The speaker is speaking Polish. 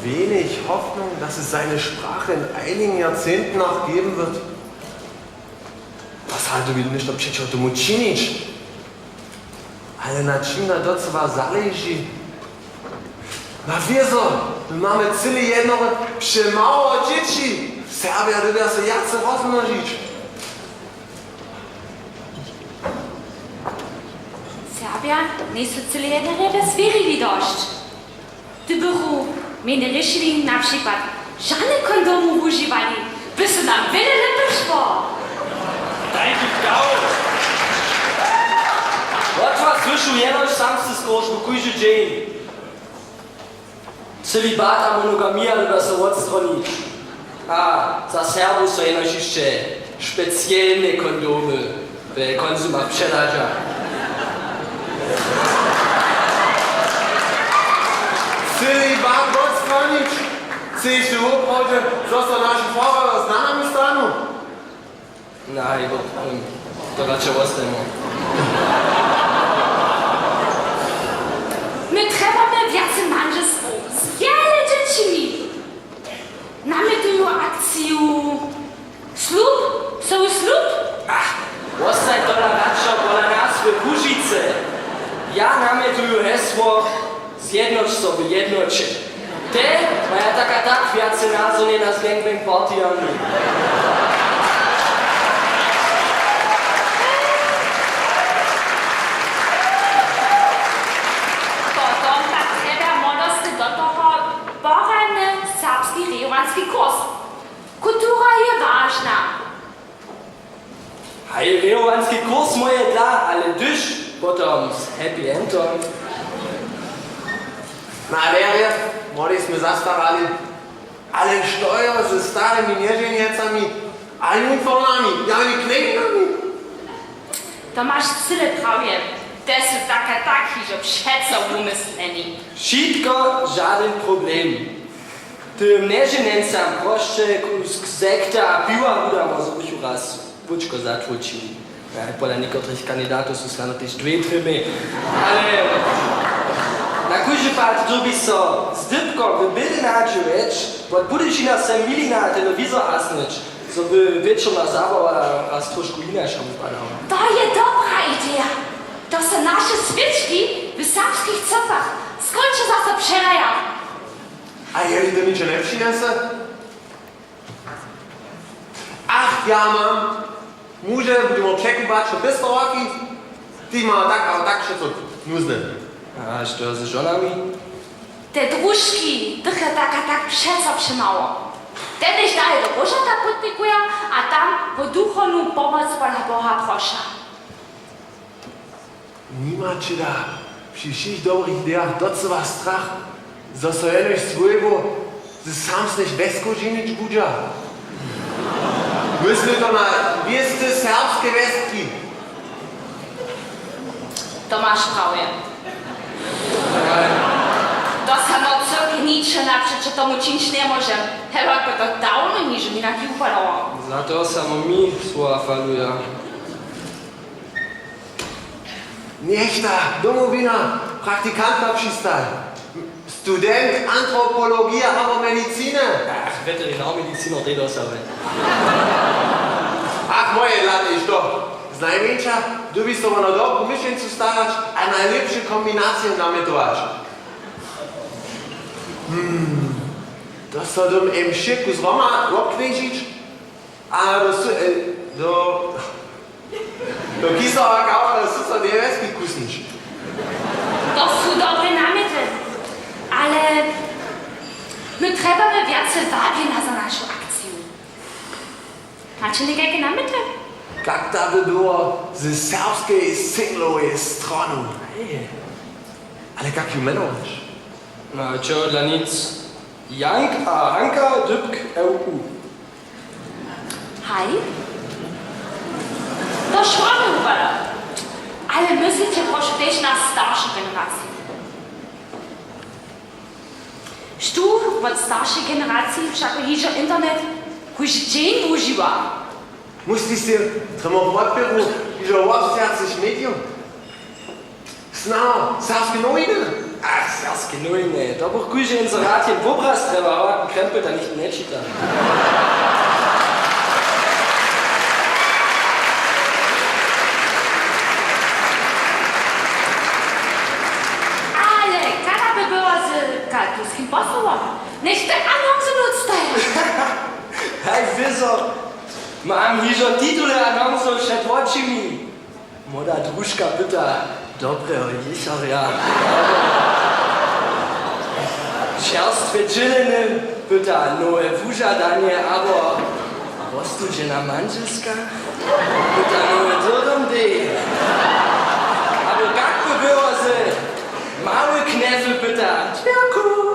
wenig Hoffnung, dass es seine Sprache in einigen Jahrzehnten noch geben wird. Was halt will nicht przecież tomu czynić? Ale na czym na docy zależy? Na wiezo, my mamy cyle jedno przemało dzieci. Serbia dobiera się jak se rozmnożyć. Serbia nie są cyle jedno, das wäre wie dość. Ty bychu, mnie ryszli na przykład żadne kondomu używali, by się nam wiele nie wyszło. Daj mi gał! Łatwa słyшу jenoś samsty skosz, bo kujże dzień. Celibat a monogamia dobiera się odstronić. A za Serbów są jenoś jeszcze specjalne kondomy, by konsumach przedarza. Celibat odstronić. Chcesz du heute, został nasz Vorwärts z nami stanu? Nej, to raczej ostemo. My trebamy więcej mężczyzn z wiele dziećmi. Namitują akcję ślub, cały ślub. Ach, ostaj to na raczej pola nazwy Kužice. Ja namituję hesło zjednocz sobie jednoczy. Te mają taka tak więcej nazonie na gangbang partyjami. Potom tak treba młodosty do toho poranny serbski rewanski kurs. Kultura jest ważna. Hej, rewanski kurs moje dla, ale dysz potom z happy endom. Na derje, mogliśmy zastarali, ale stoją ze starymi nieżeniecami, a uniformami, jami knäginami. To masz cyle prawie. Te są taki, że przecież umysleni. Wszystko żaden problem. Tym neženencam proszę kus sekta piwa buda może być raz buczko zatłuczył. Pola niektórych kandydatów są snano też dwie tryby, ale na kujże part zrobi so z dybką wybydyna rzecz, bo budeš na se mili na telewizor asnąć, so by wieczorna zabawa raz troszkę inaczej wypadała. To jest dobra idea. To są nasze świeczki w serbskich copach. Skończę za to przeraja. A jeżeli to niczego nie przyniosę? Ach, ja mam. Może będziemy przekrywać, że bez roki, ty ma tak się to nuzne. A co z żonami? Te dróżki, tylko tak przeco przemało. Wtedy dalej do Bożata podpikują, a tam po duchowną pomoc Pana Boha proszę. Nie ma ci da przy wszystkich dobrych ideach docewa strach, że so jenoś swojego, że sam się nie bezkożynić budzia. Myślę to na wiesty serbskie westki. To masz prawie. To samo córki nicze na przecież tomu czynić nie może. Chyba to dawno niż mi na kiu padało. Za to samo mi słowa faluje. Niech ta domowina praktykanta przystaj. Student antropologii albo medycyny. Ach, weterynarmediciner tej dosawy. Ach, moje lata jest to. Z najmniejsza, du bist to na dobrą myślę starać, a najlepsze kombinacje nametować. To so dom im szyku z Roma obknęcić, a do kisowa kawa, do susa nieweski kusnić. To są dobre namioty. Ale my trebamy więcej wagi na za naszą akcję. Macie jakie namioty? Jak to by było ze serbskiej singlowej strony. Ale jak ją menować? No, čo dla nic. Jank a Hanka Dybk EU. Hej? To szłamy upada. Ale myślicie proszę też na starsze generacje. Stu od starszej generacji wszak idzie internet kuś dzień używa. Musstest du zum Wortberuf dieser Wortfertig Medium? Snau, sagst genau ihnen. Ach, jaskie, no i nie. To bych kujże inserat jen w obraz treba, aber ten krempel da nicht nie czyta. Ale kada by była z katolskim posłem? Niech te anonce nutstają. Hej, wieso, mam hižo titule anonso przed očimi. Moda drużka pyta, dobrego jeziora. Czerstwe czyliny pyta, nowe wużadanie, aber roztudzena manżelska? Pyta, nowe dyrdomdy. Aber jak by było z mały knefel pyta, Twerku,